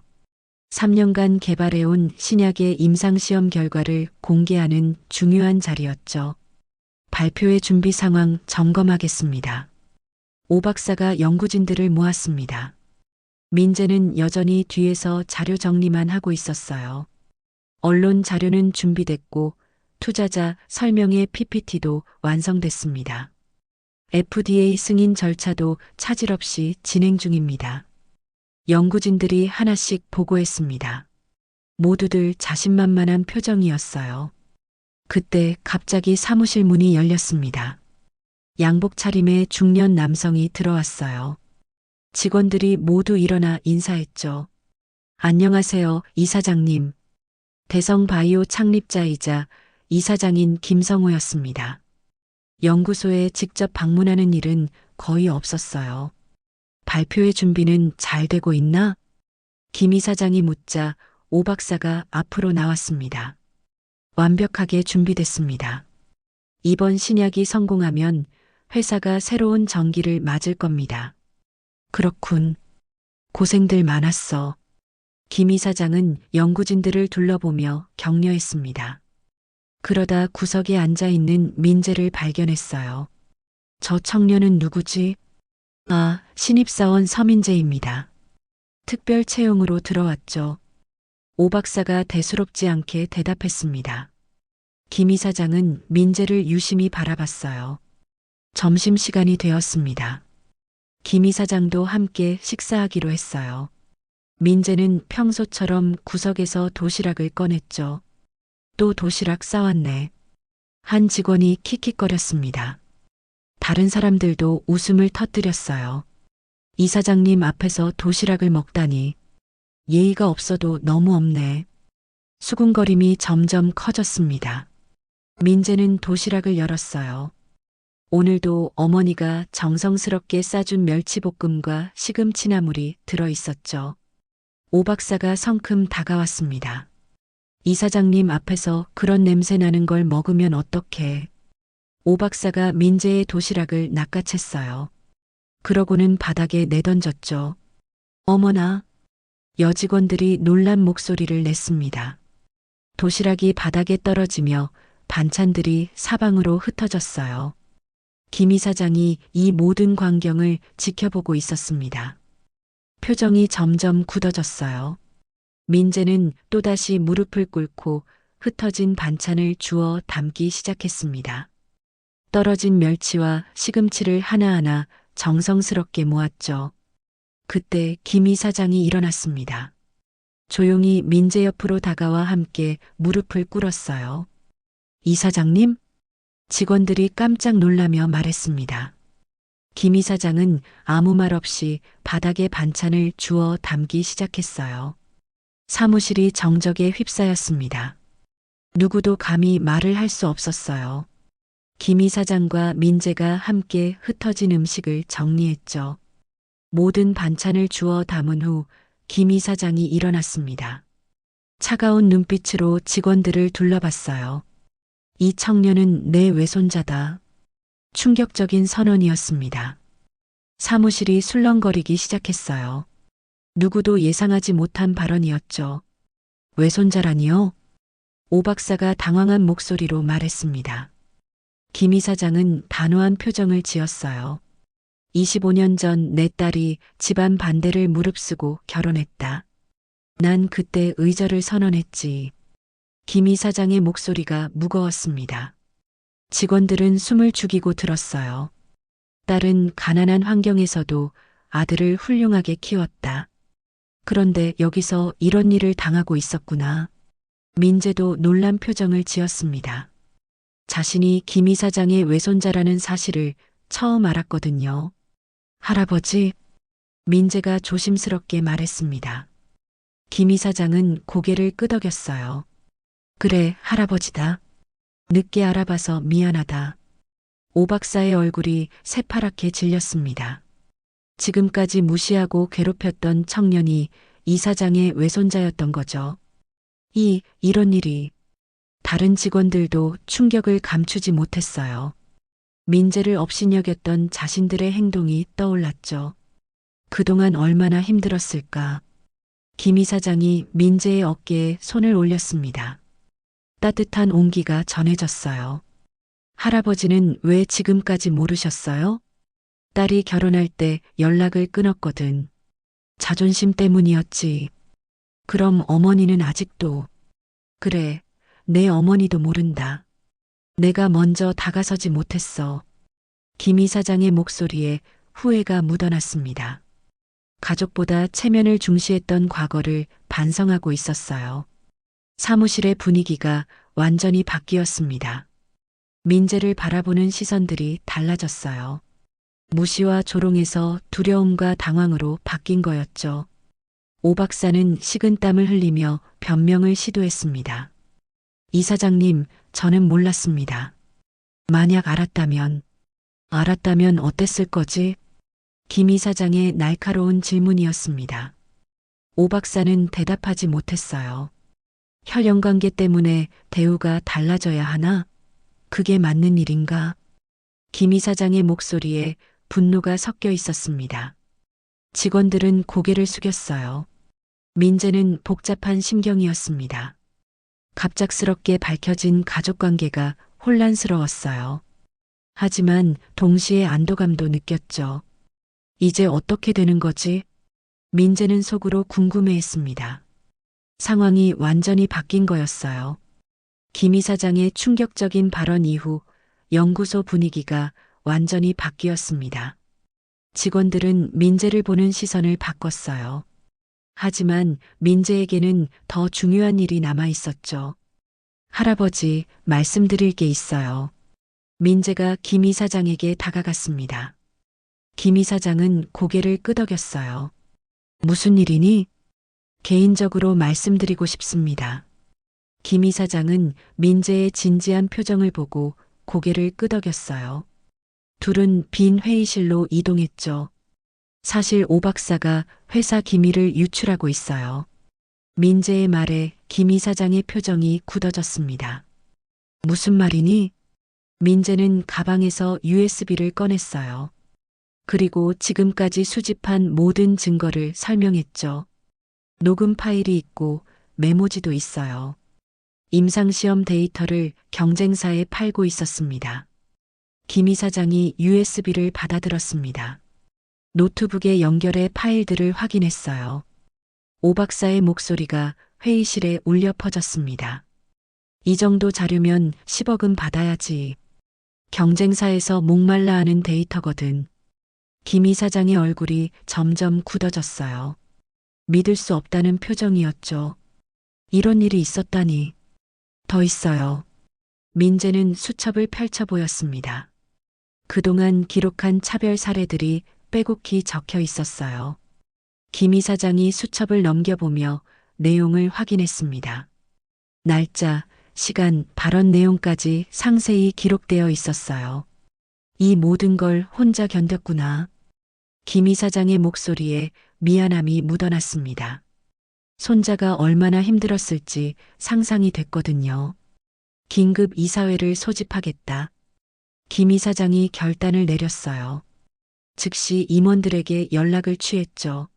3년간 개발해온 신약의 임상시험 결과를 공개하는 중요한 자리였죠. 발표의 준비 상황 점검하겠습니다. 오 박사가 연구진들을 모았습니다. 민재는 여전히 뒤에서 자료 정리만 하고 있었어요. 언론 자료는 준비됐고 투자자 설명의 PPT도 완성됐습니다. FDA 승인 절차도 차질 없이 진행 중입니다. 연구진들이 하나씩 보고했습니다. 모두들 자신만만한 표정이었어요. 그때 갑자기 사무실 문이 열렸습니다. 양복 차림의 중년 남성이 들어왔어요. 직원들이 모두 일어나 인사했죠. 안녕하세요, 이사장님. 대성바이오 창립자이자 이사장인 김성호였습니다. 연구소에 직접 방문하는 일은 거의 없었어요. 발표의 준비는 잘 되고 있나? 김 이사장이 묻자 오 박사가 앞으로 나왔습니다. 완벽하게 준비됐습니다. 이번 신약이 성공하면 회사가 새로운 전기를 맞을 겁니다. 그렇군. 고생들 많았어. 김 이사장은 연구진들을 둘러보며 격려했습니다. 그러다 구석에 앉아 있는 민재를 발견했어요. 저 청년은 누구지? 아, 신입사원 서민재입니다. 특별 채용으로 들어왔죠. 오 박사가 대수롭지 않게 대답했습니다. 김 이사장은 민재를 유심히 바라봤어요. 점심시간이 되었습니다. 김 이사장도 함께 식사하기로 했어요. 민재는 평소처럼 구석에서 도시락을 꺼냈죠. 또 도시락 싸왔네. 한 직원이 킥킥거렸습니다. 다른 사람들도 웃음을 터뜨렸어요. 이사장님 앞에서 도시락을 먹다니. 예의가 없어도 너무 없네. 수군거림이 점점 커졌습니다. 민재는 도시락을 열었어요. 오늘도 어머니가 정성스럽게 싸준 멸치볶음과 시금치나물이 들어있었죠. 오 박사가 성큼 다가왔습니다. 이사장님 앞에서 그런 냄새 나는 걸 먹으면 어떡해. 오 박사가 민재의 도시락을 낚아챘어요. 그러고는 바닥에 내던졌죠. 어머나. 여직원들이 놀란 목소리를 냈습니다. 도시락이 바닥에 떨어지며 반찬들이 사방으로 흩어졌어요. 김 이사장이 이 모든 광경을 지켜보고 있었습니다. 표정이 점점 굳어졌어요. 민재는 또다시 무릎을 꿇고 흩어진 반찬을 주워 담기 시작했습니다. 떨어진 멸치와 시금치를 하나하나 정성스럽게 모았죠. 그때 김 이사장이 일어났습니다. 조용히 민재 옆으로 다가와 함께 무릎을 꿇었어요. 이사장님? 직원들이 깜짝 놀라며 말했습니다. 김 이사장은 아무 말 없이 바닥에 반찬을 주워 담기 시작했어요. 사무실이 정적에 휩싸였습니다. 누구도 감히 말을 할 수 없었어요. 김 이사장과 민재가 함께 흩어진 음식을 정리했죠. 모든 반찬을 주워 담은 후 김 이사장이 일어났습니다. 차가운 눈빛으로 직원들을 둘러봤어요. 이 청년은 내 외손자다. 충격적인 선언이었습니다. 사무실이 술렁거리기 시작했어요. 누구도 예상하지 못한 발언이었죠. 외손자라니요? 오 박사가 당황한 목소리로 말했습니다. 김 이사장은 단호한 표정을 지었어요. 25년 전 내 딸이 집안 반대를 무릅쓰고 결혼했다. 난 그때 의절을 선언했지. 김 이사장의 목소리가 무거웠습니다. 직원들은 숨을 죽이고 들었어요. 딸은 가난한 환경에서도 아들을 훌륭하게 키웠다. 그런데 여기서 이런 일을 당하고 있었구나. 민재도 놀란 표정을 지었습니다. 자신이 김 이사장의 외손자라는 사실을 처음 알았거든요. 할아버지, 민재가 조심스럽게 말했습니다. 김 이사장은 고개를 끄덕였어요. 그래, 할아버지다. 늦게 알아봐서 미안하다. 오 박사의 얼굴이 새파랗게 질렸습니다. 지금까지 무시하고 괴롭혔던 청년이 이사장의 외손자였던 거죠. 이런 일이. 다른 직원들도 충격을 감추지 못했어요. 민재를 업신여겼던 자신들의 행동이 떠올랐죠. 그동안 얼마나 힘들었을까. 김 이사장이 민재의 어깨에 손을 올렸습니다. 따뜻한 온기가 전해졌어요. 할아버지는 왜 지금까지 모르셨어요? 딸이 결혼할 때 연락을 끊었거든. 자존심 때문이었지. 그럼 어머니는 아직도. 그래, 내 어머니도 모른다. 내가 먼저 다가서지 못했어. 김 이사장의 목소리에 후회가 묻어났습니다. 가족보다 체면을 중시했던 과거를 반성하고 있었어요. 사무실의 분위기가 완전히 바뀌었습니다. 민재를 바라보는 시선들이 달라졌어요. 무시와 조롱에서 두려움과 당황으로 바뀐 거였죠. 오 박사는 식은땀을 흘리며 변명을 시도했습니다. 이사장님, 저는 몰랐습니다. 만약 알았다면 어땠을 거지? 김 이사장의 날카로운 질문이었습니다. 오 박사는 대답하지 못했어요. 혈연관계 때문에 대우가 달라져야 하나? 그게 맞는 일인가? 김 이사장의 목소리에 분노가 섞여 있었습니다. 직원들은 고개를 숙였어요. 민재는 복잡한 심경이었습니다. 갑작스럽게 밝혀진 가족관계가 혼란스러웠어요. 하지만 동시에 안도감도 느꼈죠. 이제 어떻게 되는 거지? 민재는 속으로 궁금해했습니다. 상황이 완전히 바뀐 거였어요. 김 이사장의 충격적인 발언 이후 연구소 분위기가 완전히 바뀌었습니다. 직원들은 민재를 보는 시선을 바꿨어요. 하지만 민재에게는 더 중요한 일이 남아 있었죠. 할아버지, 말씀드릴 게 있어요. 민재가 김 이사장에게 다가갔습니다. 김 이사장은 고개를 끄덕였어요. 무슨 일이니? 개인적으로 말씀드리고 싶습니다. 김 이사장은 민재의 진지한 표정을 보고 고개를 끄덕였어요. 둘은 빈 회의실로 이동했죠. 사실 오 박사가 회사 기밀을 유출하고 있어요. 민재의 말에 김 이사장의 표정이 굳어졌습니다. 무슨 말이니? 민재는 가방에서 USB를 꺼냈어요. 그리고 지금까지 수집한 모든 증거를 설명했죠. 녹음 파일이 있고 메모지도 있어요. 임상시험 데이터를 경쟁사에 팔고 있었습니다. 김 이사장이 USB를 받아들었습니다. 노트북에 연결해 파일들을 확인했어요. 오 박사의 목소리가 회의실에 울려 퍼졌습니다. 이 정도 자료면 10억은 받아야지. 경쟁사에서 목말라 하는 데이터거든. 김 이사장의 얼굴이 점점 굳어졌어요. 믿을 수 없다는 표정이었죠. 이런 일이 있었다니. 더 있어요. 민재는 수첩을 펼쳐 보였습니다. 그동안 기록한 차별 사례들이 빼곡히 적혀 있었어요. 김 이사장이 수첩을 넘겨보며 내용을 확인했습니다. 날짜, 시간, 발언 내용까지 상세히 기록되어 있었어요. 이 모든 걸 혼자 견뎠구나. 김 이사장의 목소리에 미안함이 묻어났습니다. 손자가 얼마나 힘들었을지 상상이 됐거든요. 긴급 이사회를 소집하겠다. 김 이사장이 결단을 내렸어요. 즉시 임원들에게 연락을 취했죠.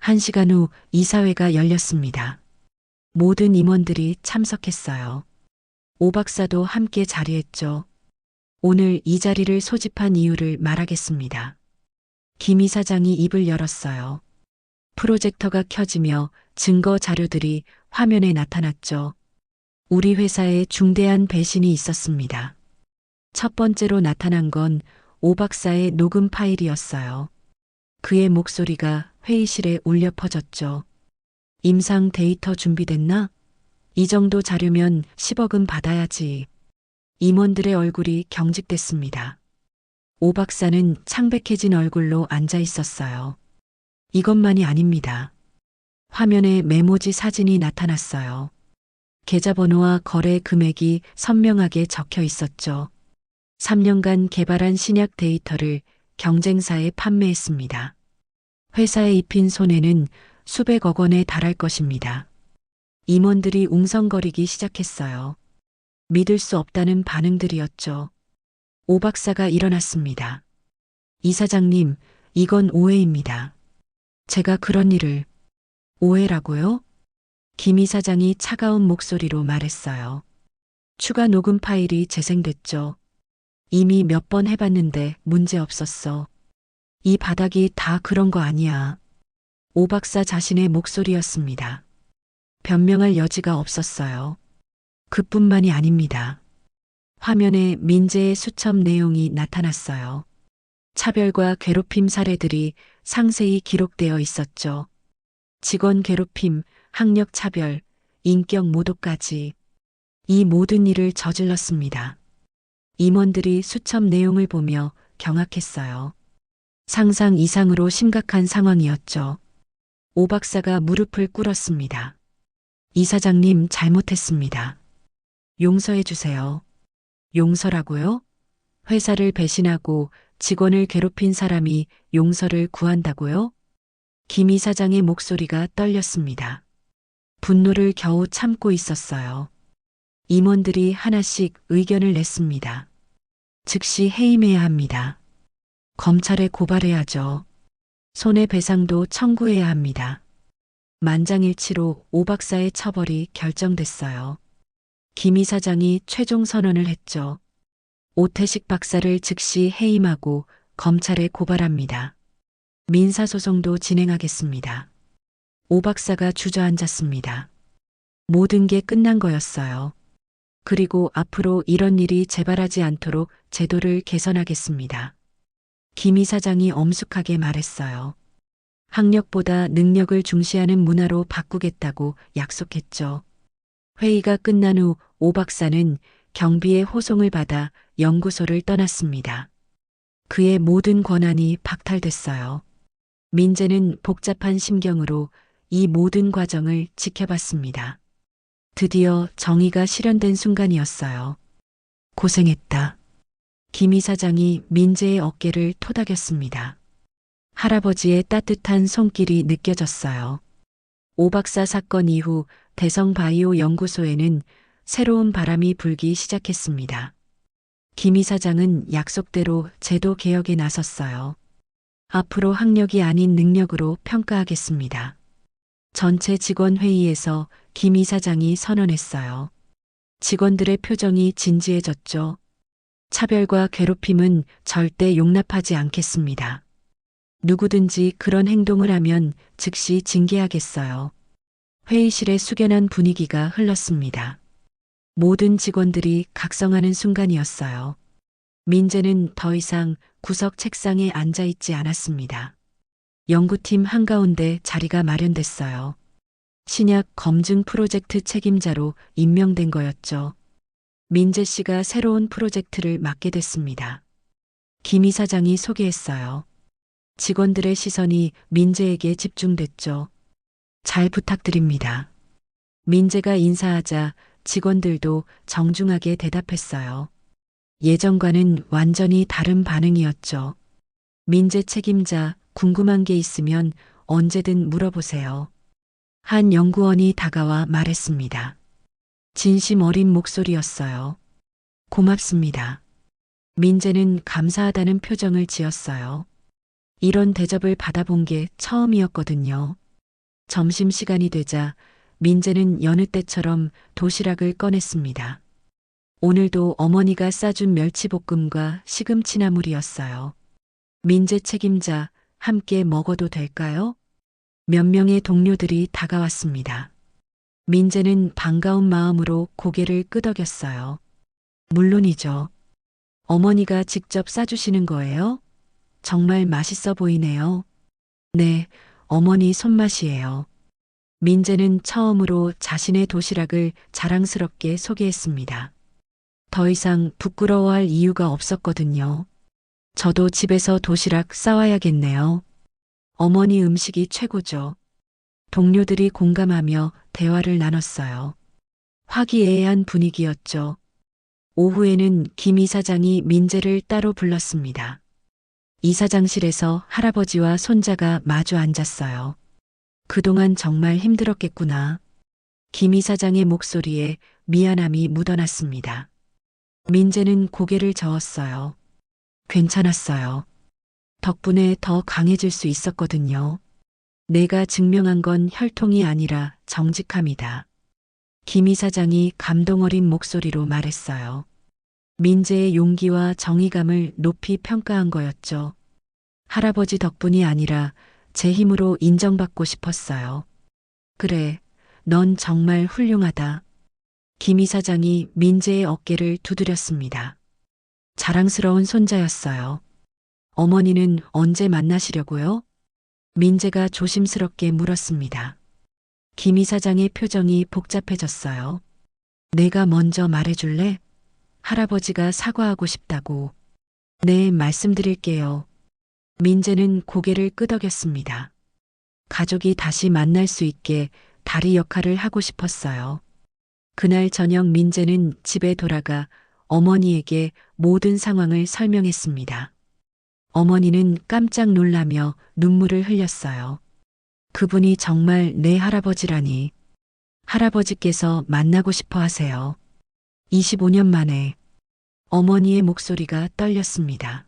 1시간 후 이사회가 열렸습니다. 모든 임원들이 참석했어요. 오 박사도 함께 자리했죠. 오늘 이 자리를 소집한 이유를 말하겠습니다. 김 이사장이 입을 열었어요. 프로젝터가 켜지며 증거 자료들이 화면에 나타났죠. 우리 회사에 중대한 배신이 있었습니다. 첫 번째로 나타난 건 오 박사의 녹음 파일이었어요. 그의 목소리가 회의실에 울려 퍼졌죠. 임상 데이터 준비됐나? 이 정도 자료면 10억은 받아야지. 임원들의 얼굴이 경직됐습니다. 오 박사는 창백해진 얼굴로 앉아 있었어요. 이것만이 아닙니다. 화면에 메모지 사진이 나타났어요. 계좌번호와 거래 금액이 선명하게 적혀 있었죠. 3년간 개발한 신약 데이터를 경쟁사에 판매했습니다. 회사에 입힌 손해는 수백억 원에 달할 것입니다. 임원들이 웅성거리기 시작했어요. 믿을 수 없다는 반응들이었죠. 오 박사가 일어났습니다. 이사장님, 이건 오해입니다. 제가 그런 일을 오해라고요? 김 이사장이 차가운 목소리로 말했어요. 추가 녹음 파일이 재생됐죠. 이미 몇 번 해봤는데 문제 없었어. 이 바닥이 다 그런 거 아니야. 오 박사 자신의 목소리였습니다. 변명할 여지가 없었어요. 그뿐만이 아닙니다. 화면에 민재의 수첩 내용이 나타났어요. 차별과 괴롭힘 사례들이 상세히 기록되어 있었죠. 직원 괴롭힘, 학력 차별, 인격 모독까지 이 모든 일을 저질렀습니다. 임원들이 수첩 내용을 보며 경악했어요. 상상 이상으로 심각한 상황이었죠. 오 박사가 무릎을 꿇었습니다. 이사장님 잘못했습니다. 용서해 주세요. 용서라고요? 회사를 배신하고 직원을 괴롭힌 사람이 용서를 구한다고요? 김 이사장의 목소리가 떨렸습니다. 분노를 겨우 참고 있었어요. 임원들이 하나씩 의견을 냈습니다. 즉시 해임해야 합니다. 검찰에 고발해야죠. 손해배상도 청구해야 합니다. 만장일치로 오 박사의 처벌이 결정됐어요. 김 이사장이 최종 선언을 했죠. 오태식 박사를 즉시 해임하고 검찰에 고발합니다. 민사소송도 진행하겠습니다. 오 박사가 주저앉았습니다. 모든 게 끝난 거였어요. 그리고 앞으로 이런 일이 재발하지 않도록 제도를 개선하겠습니다. 김 이사장이 엄숙하게 말했어요. 학력보다 능력을 중시하는 문화로 바꾸겠다고 약속했죠. 회의가 끝난 후 오 박사는 경비의 호송을 받아 연구소를 떠났습니다. 그의 모든 권한이 박탈됐어요. 민재는 복잡한 심경으로 이 모든 과정을 지켜봤습니다. 드디어 정의가 실현된 순간이었어요. 고생했다. 김 이사장이 민재의 어깨를 토닥였습니다. 할아버지의 따뜻한 손길이 느껴졌어요. 오 박사 사건 이후 대성바이오 연구소에는 새로운 바람이 불기 시작했습니다. 김 이사장은 약속대로 제도 개혁에 나섰어요. 앞으로 학력이 아닌 능력으로 평가하겠습니다. 전체 직원 회의에서 김 이사장이 선언했어요. 직원들의 표정이 진지해졌죠. 차별과 괴롭힘은 절대 용납하지 않겠습니다. 누구든지 그런 행동을 하면 즉시 징계하겠어요. 회의실의 숙연한 분위기가 흘렀습니다. 모든 직원들이 각성하는 순간이었어요. 민재는 더 이상 구석 책상에 앉아 있지 않았습니다. 연구팀 한가운데 자리가 마련됐어요. 신약 검증 프로젝트 책임자로 임명된 거였죠. 민재 씨가 새로운 프로젝트를 맡게 됐습니다. 김 이사장이 소개했어요. 직원들의 시선이 민재에게 집중됐죠. 잘 부탁드립니다. 민재가 인사하자 직원들도 정중하게 대답했어요. 예전과는 완전히 다른 반응이었죠. 민재 책임자 궁금한 게 있으면 언제든 물어보세요. 한 연구원이 다가와 말했습니다. 진심 어린 목소리였어요. 고맙습니다. 민재는 감사하다는 표정을 지었어요. 이런 대접을 받아본 게 처음이었거든요. 점심시간이 되자 민재는 여느 때처럼 도시락을 꺼냈습니다. 오늘도 어머니가 싸준 멸치볶음과 시금치나물이었어요. 민재 책임자, 함께 먹어도 될까요? 몇 명의 동료들이 다가왔습니다. 민재는 반가운 마음으로 고개를 끄덕였어요. 물론이죠. 어머니가 직접 싸주시는 거예요? 정말 맛있어 보이네요. 네, 어머니 손맛이에요. 민재는 처음으로 자신의 도시락을 자랑스럽게 소개했습니다. 더 이상 부끄러워할 이유가 없었거든요. 저도 집에서 도시락 싸와야겠네요. 어머니 음식이 최고죠. 동료들이 공감하며 대화를 나눴어요. 화기애애한 분위기였죠. 오후에는 김 이사장이 민재를 따로 불렀습니다. 이사장실에서 할아버지와 손자가 마주 앉았어요. 그동안 정말 힘들었겠구나. 김 이사장의 목소리에 미안함이 묻어났습니다. 민재는 고개를 저었어요. 괜찮았어요. 덕분에 더 강해질 수 있었거든요. 내가 증명한 건 혈통이 아니라 정직함이다. 김 이사장이 감동 어린 목소리로 말했어요. 민재의 용기와 정의감을 높이 평가한 거였죠. 할아버지 덕분이 아니라 제 힘으로 인정받고 싶었어요. 그래, 넌 정말 훌륭하다. 김 이사장이 민재의 어깨를 두드렸습니다. 자랑스러운 손자였어요. 어머니는 언제 만나시려고요? 민재가 조심스럽게 물었습니다. 김 이사장의 표정이 복잡해졌어요. 내가 먼저 말해줄래? 할아버지가 사과하고 싶다고. 네, 말씀드릴게요. 민재는 고개를 끄덕였습니다. 가족이 다시 만날 수 있게 다리 역할을 하고 싶었어요. 그날 저녁 민재는 집에 돌아가 어머니에게 모든 상황을 설명했습니다. 어머니는 깜짝 놀라며 눈물을 흘렸어요. 그분이 정말 내 할아버지라니. 할아버지께서 만나고 싶어 하세요. 25년 만에. 어머니의 목소리가 떨렸습니다.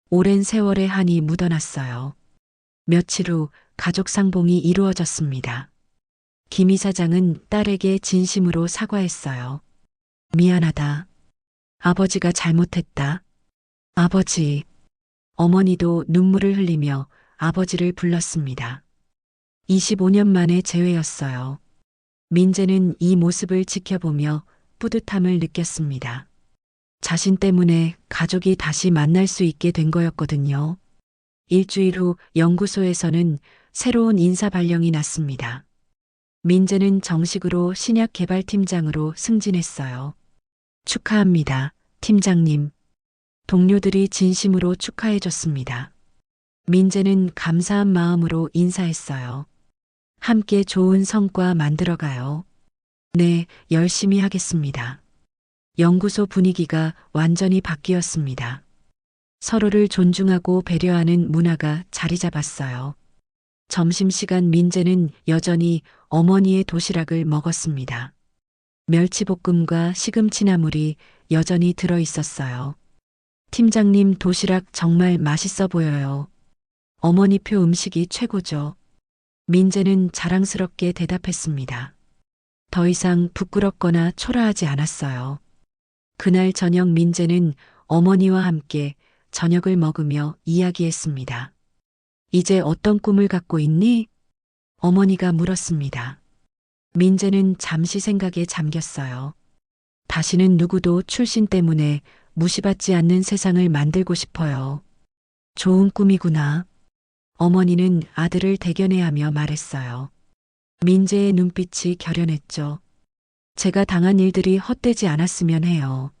오랜 세월의 한이 묻어났어요. 며칠 후 가족 상봉이 이루어졌습니다. 김 이사장은 딸에게 진심으로 사과했어요. 미안하다. 아버지가 잘못했다. 아버지. 어머니도 눈물을 흘리며 아버지를 불렀습니다. 25년 만에 재회였어요. 민재는 이 모습을 지켜보며 뿌듯함을 느꼈습니다. 자신 때문에 가족이 다시 만날 수 있게 된 거였거든요. 일주일 후 연구소에서는 새로운 인사 발령이 났습니다. 민재는 정식으로 신약 개발팀장으로 승진했어요. 축하합니다, 팀장님. 동료들이 진심으로 축하해줬습니다. 민재는 감사한 마음으로 인사했어요. 함께 좋은 성과 만들어가요. 네, 열심히 하겠습니다. 연구소 분위기가 완전히 바뀌었습니다. 서로를 존중하고 배려하는 문화가 자리 잡았어요. 점심시간 민재는 여전히 어머니의 도시락을 먹었습니다. 멸치볶음과 시금치나물이 여전히 들어 있었어요. 팀장님 도시락 정말 맛있어 보여요. 어머니표 음식이 최고죠. 민재는 자랑스럽게 대답했습니다. 더 이상 부끄럽거나 초라하지 않았어요. 그날 저녁 민재는 어머니와 함께 저녁을 먹으며 이야기했습니다. 이제 어떤 꿈을 갖고 있니? 어머니가 물었습니다. 민재는 잠시 생각에 잠겼어요. 다시는 누구도 출신 때문에 무시받지 않는 세상을 만들고 싶어요. 좋은 꿈이구나. 어머니는 아들을 대견해하며 말했어요. 민재의 눈빛이 결연했죠. 제가 당한 일들이 헛되지 않았으면 해요.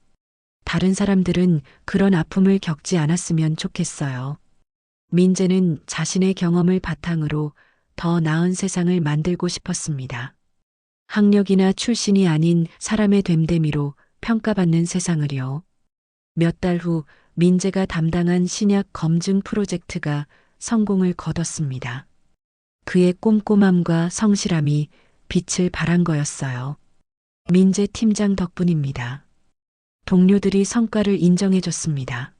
다른 사람들은 그런 아픔을 겪지 않았으면 좋겠어요. 민재는 자신의 경험을 바탕으로 더 나은 세상을 만들고 싶었습니다. 학력이나 출신이 아닌 사람의 됨됨이로 평가받는 세상을요. 몇 달 후 민재가 담당한 신약 검증 프로젝트가 성공을 거뒀습니다. 그의 꼼꼼함과 성실함이 빛을 발한 거였어요. 민재 팀장 덕분입니다. 동료들이 성과를 인정해줬습니다.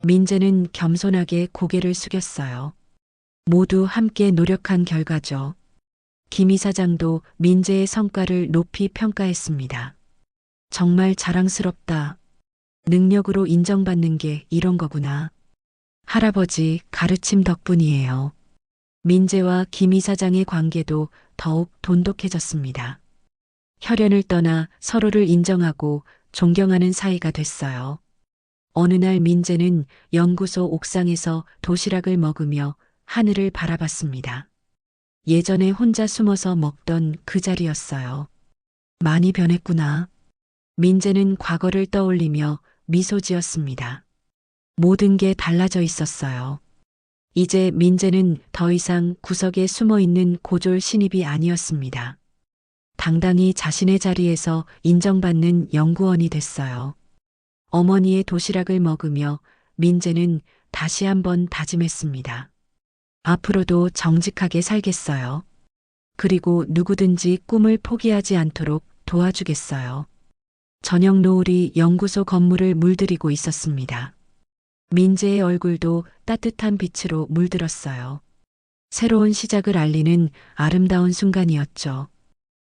민재는 겸손하게 고개를 숙였어요. 모두 함께 노력한 결과죠. 김 이사장도 민재의 성과를 높이 평가했습니다. 정말 자랑스럽다. 능력으로 인정받는 게 이런 거구나. 할아버지 가르침 덕분이에요. 민재와 김 이사장의 관계도 더욱 돈독해졌습니다. 혈연을 떠나 서로를 인정하고 존경하는 사이가 됐어요. 어느 날 민재는 연구소 옥상에서 도시락을 먹으며 하늘을 바라봤습니다. 예전에 혼자 숨어서 먹던 그 자리였어요. 많이 변했구나. 민재는 과거를 떠올리며 미소 지었습니다. 모든 게 달라져 있었어요. 이제 민재는 더 이상 구석에 숨어 있는 고졸 신입이 아니었습니다. 당당히 자신의 자리에서 인정받는 연구원이 됐어요. 어머니의 도시락을 먹으며 민재는 다시 한번 다짐했습니다. 앞으로도 정직하게 살겠어요. 그리고 누구든지 꿈을 포기하지 않도록 도와주겠어요. 저녁 노을이 연구소 건물을 물들이고 있었습니다. 민재의 얼굴도 따뜻한 빛으로 물들었어요. 새로운 시작을 알리는 아름다운 순간이었죠.